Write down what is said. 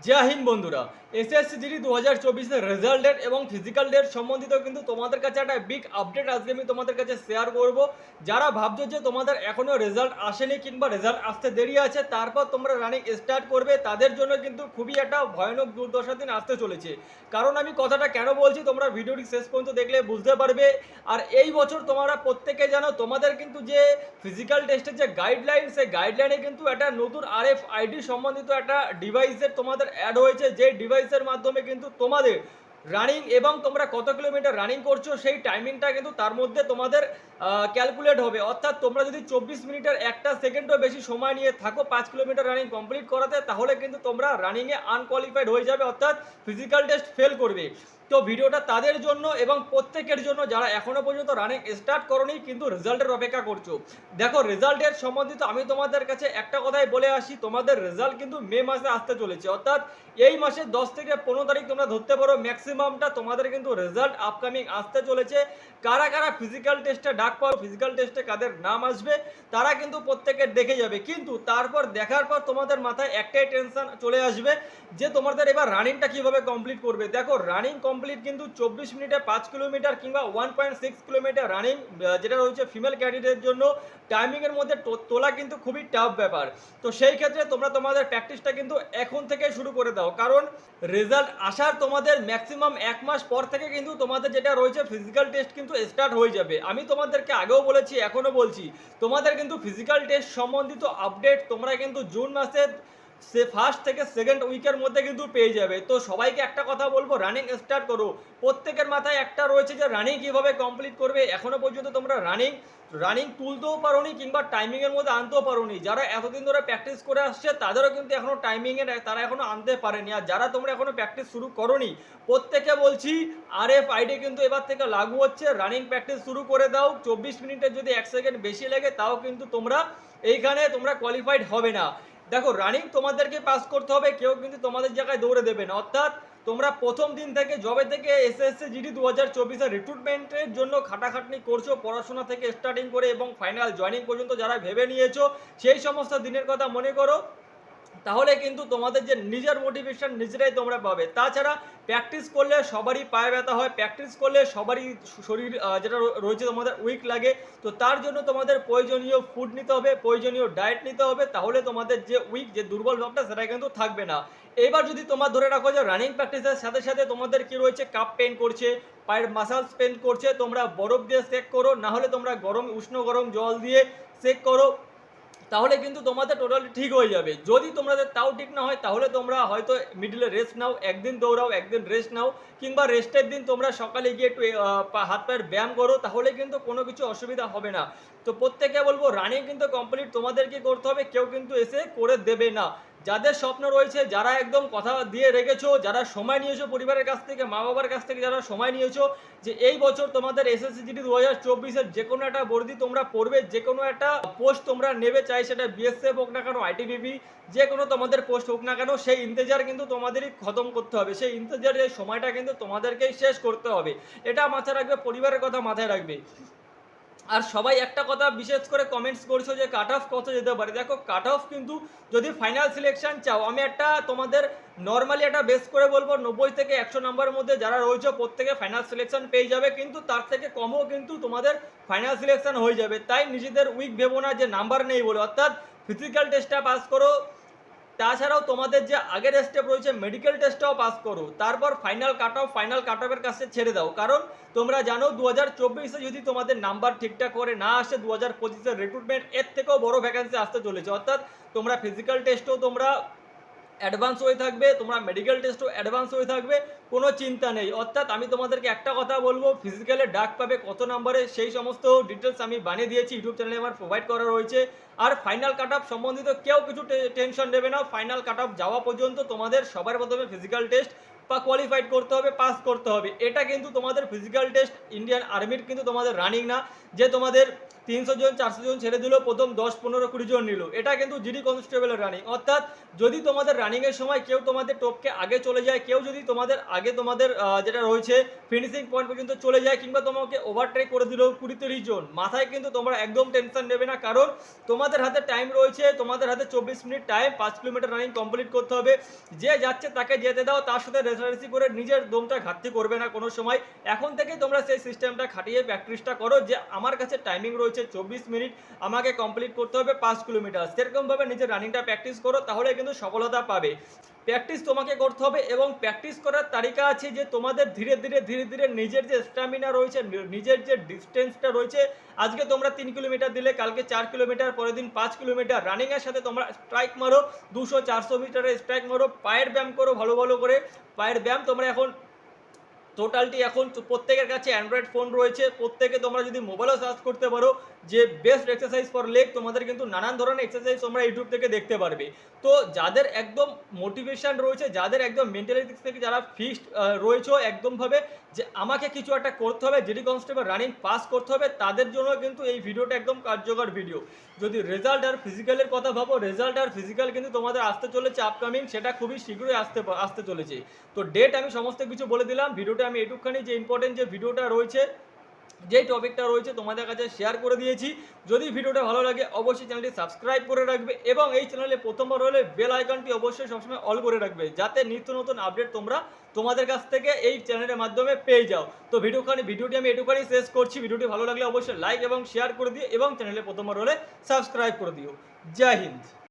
জয় হিন্দ বন্ধুরা। SSC GD 2024 এর result date এবং ফিজিক্যাল ডেট সম্বন্ধিত কিন্তু তোমাদের কাছে একটা বিগ আপডেট আজকে আমি তোমাদের কাছে শেয়ার করব। যারা ভাবছো যে তোমাদের এখনো রেজাল্ট আসেনি কিংবা রেজাল্ট আসতে দেরি আছে, তারপর তোমরা রানিং স্টার্ট করবে, তাদের জন্য কিন্তু খুবই একটা ভয়ানক দুর্দশার দিন আসতে চলেছে। কারণ আমি কথাটা কেন বলছি তোমরা ভিডিওটি শেষ পর্যন্ত দেখলে বুঝতে পারবে। আর এই বছর তোমরা প্রত্যেকে জানো তোমাদের কিন্তু যে ফিজিক্যাল টেস্টের যে গাইডলাইন, সেই গাইডলাইনে কিন্তু একটা নতুন RFID সম্বন্ধিত একটা ডিভাইসের তোমাদের অ্যাড হয়েছে, যে ডিভাইসের মাধ্যমে কিন্তু তোমাদের রানিং এবং তোমরা কত কিলোমিটার রানিং করছো সেই টাইমিংটা কিন্তু তার মধ্যে তোমাদের ক্যালকুলেট হবে। অর্থাৎ তোমরা যদি 24 মিনিটের একটা সেকেন্ডও বেশি সময় নিয়ে থাকো 5 কিলোমিটার রানিং কমপ্লিট করাতে, তাহলে কিন্তু তোমরা রানিংয়ে আনকোয়ালিফাইড হয়ে যাবে, অর্থাৎ ফিজিক্যাল টেস্ট ফেল করবে। তো ভিডিওটা তাদের জন্য এবং প্রত্যেকের জন্য যারা এখনো পর্যন্ত রানিং স্টার্ট করোনি কিন্তু রেজাল্টের অপেক্ষা করছো। দেখো, রেজাল্টের সম্বন্ধিত আমি তোমাদের কাছে একটা কথাই বলে আসি, তোমাদের রেজাল্ট কিন্তু মে মাসে আসতে চলেছে। অর্থাৎ এই মাসের 10 থেকে 15 তারিখ তোমরা ধরতে পারো ম্যাক্সিমামটা তোমাদের কিন্তু রেজাল্ট আপকামিং আসতে চলেছে। কারা কারা ফিজিক্যাল টেস্টে ডাক পাও, ফিজিক্যাল টেস্টে কাদের নাম আসবে তারা কিন্তু প্রত্যেকের দেখে যাবে। কিন্তু তারপর দেখার পর তোমাদের মাথায় একটাই টেনশন চলে আসবে যে তোমাদের এবার রানিংটা কিভাবে কমপ্লিট করবে। দেখো, রানিং কমপ্লিট কিন্তু 24 মিনিটে 5 কিলোমিটার কিংবা 1.6 কিলোমিটার রানিং যেটা রয়েছে ফিমেল ক্যান্ডিডেটের জন্য টাইমিংয়ের মধ্যে তোলা কিন্তু খুবই টাফ ব্যাপার। তো সেই ক্ষেত্রে তোমরা তোমাদের প্র্যাকটিসটা কিন্তু এখন থেকে শুরু করে দাও, কারণ রেজাল্ট আসার তোমাদের ম্যাক্সিমাম 1 মাস পর থেকে কিন্তু তোমাদের যেটা রয়েছে ফিজিক্যাল টেস্ট কিন্তু স্টার্ট হয়ে যাবে। আমি তোমাদেরকে আগেও বলেছি, এখনও বলছি, তোমাদের কিন্তু ফিজিক্যাল টেস্ট সম্বন্ধিত আপডেট তোমরা কিন্তু জুন মাসের ফার্স্ট থেকে সেকেন্ড উইকের মধ্যে কিন্তু পেয়ে যাবে। তো সবাইকে একটা কথা বলবো, রানিং স্টার্ট করো। প্রত্যেকের মাথায় একটা রয়েছে যে রানিং কিভাবে কমপ্লিট করবে, এখনো পর্যন্ত তোমরা রানিং তুলতেও পারোনি কিংবা টাইমিংয়ের মধ্যে আনতেও পারোনি। যারা এতদিন ধরে প্র্যাকটিস করে আসছে তাদেরও কিন্তু এখনো টাইমিংয়ে তারা এখনো আনতে পারেনি। আর যারা তোমরা এখনো প্র্যাকটিস শুরু করোনি, প্রত্যেকে বলছি RFID কিন্তু এবার থেকে লাগু হচ্ছে। রানিং প্র্যাকটিস শুরু করে দাও। 24 মিনিটের যদি 1 সেকেন্ড বেশি লাগে তাও কিন্তু তোমরা এইখানে তোমরা কোয়ালিফাইড হবে না। দেখো, রানিং তোমাদেরকে পাস করতে হবে, কেউ কিন্তু তোমাদের জায়গায় দৌড়ে দেবে না। অর্থাৎ তোমরা প্রথম দিন থেকে জবে থেকে এসএসসি জিডি 2024 রিক্রুটমেন্টের জন্য খাটাখাটনি করছো, পড়াশোনা থেকে স্টার্টিং করে এবং ফাইনাল জয়নিং পর্যন্ত যারা ভেবে নিয়েছো, সেই সমস্ত দিনের কথা মনে করো, তাহলে কিন্তু তোমাদের যে নিজের মোটিভেশন নিজেরাই তোমরা পাবে। তাছাড়া প্র্যাকটিস করলে সবারই পায়ে ব্যথা হয়, প্র্যাকটিস করলে সবারই শরীর যেটা রয়েছে তোমাদের উইক লাগে। তো তার জন্য তোমাদের প্রয়োজনীয় ফুড নিতে হবে, প্রয়োজনীয় ডায়েট নিতে হবে, তাহলে তোমাদের যে উইক যে দুর্বল ভাবটা সেটা কিন্তু থাকবে না। এবার যদি তোমার ধরে রাখো যে রানিং প্র্যাকটিসের সাথে সাথে তোমাদের কি রয়েছে, কাপ পেন করছে, পায়ের মাসালস পেন করছে, তোমরা বরফ দিয়ে সেক করো, না হলে তোমরা উষ্ণ গরম জল দিয়ে সেক করো, তাহলে কিন্তু তোমাদের টোটালি ঠিক হয়ে যাবে। যদি তোমাদের তাও ঠিক না হয় তাহলে তোমরা হয়তো মিডলে রেস্ট নাও, একদিন দৌড়াও, একদিন রেস্ট নাও, কিংবা রেস্টের দিন তোমরা সকালে গিয়ে একটু হাত পায়ের ব্যায়াম করো, তাহলে কিন্তু কোনো কিছু অসুবিধা হবে না। তো প্রত্যেকে বলবো রানিং কিন্তু কমপ্লিট তোমাদেরকে করতে হবে, কেউ কিন্তু এসে করে দেবে না। যাদের স্বপ্ন রয়েছে, যারা একদম কথা দিয়ে রেখেছো, যারা সময় নিয়েছো পরিবারের কাছ থেকে, মা বাবার কাছ থেকে যারা সময় নিয়েছো যে এই বছর তোমাদের এসএসসি জিডি 2024 যে কোনো একটা বর্দি তোমরা পড়বে, যে কোনো একটা পোস্ট তোমরা নেবে, চাই সেটা BSF হোক না কেন, ITBP, যে কোনো তোমাদের পোস্ট হোক না কেন, সেই ইন্তজার কিন্তু তোমাদেরই খতম করতে হবে। সেই ইন্তজারের সময়টা কিন্তু তোমাদেরকেই শেষ করতে হবে। এটা মাথায় রাখবে, পরিবারের কথা মাথায় রাখবে। আর সবাই একটা কথা বিশেষ করে কমেন্টস করছো যে কাট অফ কত যেতে পারে। দেখো, কাট অফ কিন্তু যদি ফাইনাল সিলেকশন চাও, আমি একটা তোমাদের নর্মালি একটা বেস করে বলবো, 90 থেকে 100 নম্বরের মধ্যে যারা রয়েছে প্রত্যেকে ফাইনাল সিলেকশন পেয়ে যাবে, কিন্তু তার থেকে কমও কিন্তু তোমাদের ফাইনাল সিলেকশন হয়ে যাবে। তাই নিজেদের উইক ভেবো না যে নাম্বার নেই বলে। অর্থাৎ ফিজিক্যাল টেস্টটা পাস করো, তাছাড়াও তোমাদের যে আগের স্টেপ রয়েছে মেডিকেল টেস্টটাও পাস করো, তারপর ফাইনাল কাট অফের কাছে ছেড়ে দাও। কারণ তোমরা জানো 2024 যদি তোমাদের নাম্বার ঠিকঠাক করে না আসে, 2025 রিক্রুটমেন্ট এর থেকেও বড় ভ্যাকেন্সি আসতে চলেছে। অর্থাৎ তোমরা ফিজিক্যাল টেস্টও তোমরা অ্যাডভান্স হয়ে থাকবে, তোমরা মেডিকেল টেস্টও অ্যাডভান্স হয়ে থাকবে, কোনো চিন্তা নেই। অর্থাৎ আমি তোমাদেরকে একটা কথা বলবো, ফিজিক্যালে ডাক পাবে কত নম্বরে সেই সমস্ত ডিটেলস আমি বানিয়ে দিয়েছি, ইউটিউব চ্যানেলে আমার প্রোভাইড করা রয়েছে। আর ফাইনাল কাট অফ সম্বন্ধিত কেউ কিছু টেনশন নেবে না। ফাইনাল কাট অফ যাওয়া পর্যন্ত তোমাদের সবার প্রথমে ফিজিক্যাল টেস্ট কোয়ালিফাইড করতে হবে, পাস করতে হবে। এটা কিন্তু তোমাদের ফিজিক্যাল টেস্ট ইন্ডিয়ান আর্মির কিন্তু তোমাদের রানিং না, যে তোমাদের 300 জন 400 জন ছেড়ে দিল, প্রথম 10 15 20 জন নিল। এটা কিন্তু জিডি কনস্টেবলের রানিং। অর্থাৎ যদি তোমাদের রানিংয়ের সময় কেউ তোমাদের টপকে আগে চলে যায়, কেউ যদি তোমাদের আগে তোমাদের যেটা রয়েছে ফিনিশিং পয়েন্ট পর্যন্ত চলে যায়, কিংবা তোমাকে ওভারটেক করে দিল 20-30 জন, মাথায় কিন্তু তোমরা একদম টেনশন নেবে না। কারণ তোমাদের হাতে টাইম রয়েছে, তোমাদের হাতে 24 minute time 5 kilometre running complete করতে হবে। যে যাচ্ছে তাকে যেতে দাও, তার সাথে রেসারেসি করে নিজের দমটা ঘাটতি করবে না কোনো সময়। এখন থেকে তোমরা সেই সিস্টেমটা খাটিয়ে প্র্যাকটিসটা করো যে আমার কাছে টাইমিং রয়েছে 24 মিনিট, আমাকে কমপ্লিট করতে হবে 5 কিলোমিটার। সেরকমভাবে নিজের রানিংটা প্র্যাকটিস করো, তাহলে কিন্তু সফলতা পাবে। প্র্যাকটিস তোমাকে করতে হবে, এবং প্র্যাকটিস করার তালিকা আছে যে তোমাদের ধীরে ধীরে নিজের যে স্ট্যামিনা রয়েছে, নিজের যে ডিস্টেন্সটা রয়েছে, আজকে তোমরা 3 কিলোমিটার দিলে, কালকে 4 কিলোমিটার, পরের দিন 5 কিলোমিটার। রানিংয়ের সাথে তোমরা স্ট্রাইক মারো, 200-400 মিটারের স্ট্রাইক মারো, পায়ের ব্যায়াম করো ভালো ভালো করে। পায়ের ব্যায়াম তোমরা এখন টোটালটি এখন প্রত্যেকের কাছে অ্যান্ড্রয়েড ফোন রয়েছে, প্রত্যেকে তোমরা যদি মোবাইলও সার্চ করতে পারো যে বেস্ট এক্সারসাইজ ফর লেগ, তোমাদের কিন্তু নানান ধরনের এক্সারসাইজ তোমরা ইউটিউব থেকে দেখতে পারবে। তো যাদের একদম মোটিভেশন রয়েছে, যাদের একদম মেন্টালিটি থেকে যারা ফিক্সড রয়েছে একদমভাবে যে আমাকে কিছু একটা করতে হবে, জিডি কনস্টেবল রানিং পাস করতে হবে, তাদের জন্য কিন্তু এই ভিডিওটা একদম কার্যকর ভিডিও। যদি রেজাল্ট আর ফিজিক্যালের কথা ভাবো, রেজাল্ট আর ফিজিক্যাল কিন্তু তোমাদের আসতে চলেছে আপকামিং, সেটা খুবই শীঘ্রই আসতে চলেছে। তো ডেট আমি সমস্ত কিছু বলে দিলাম। ভিডিওটা আমি এটুকখানি যে ইম্পর্টেন্ট যে ভিডিওটা রয়েছে, যেই টপিকটা রয়েছে তোমাদের কাছে শেয়ার করে দিয়েছি। যদি ভিডিওটা ভালো লাগে অবশ্যই চ্যানেলটি সাবস্ক্রাইব করে রাখবে, এবং এই চ্যানেলে প্রথমবার হলে বেল আইকনটি অবশ্যই সবসময় অল করে রাখবে, যাতে নিত্য নতুন আপডেট তোমরা তোমাদের কাছ থেকে এই চ্যানেলের মাধ্যমে পেয়ে যাও। তো ভিডিওটি আমি এটুখানি শেষ করছি। ভিডিওটি ভালো লাগলে অবশ্যই লাইক এবং শেয়ার করে দিও, এবং চ্যানেলে প্রথমবার হলে সাবস্ক্রাইব করে দিও। জয় হিন্দ।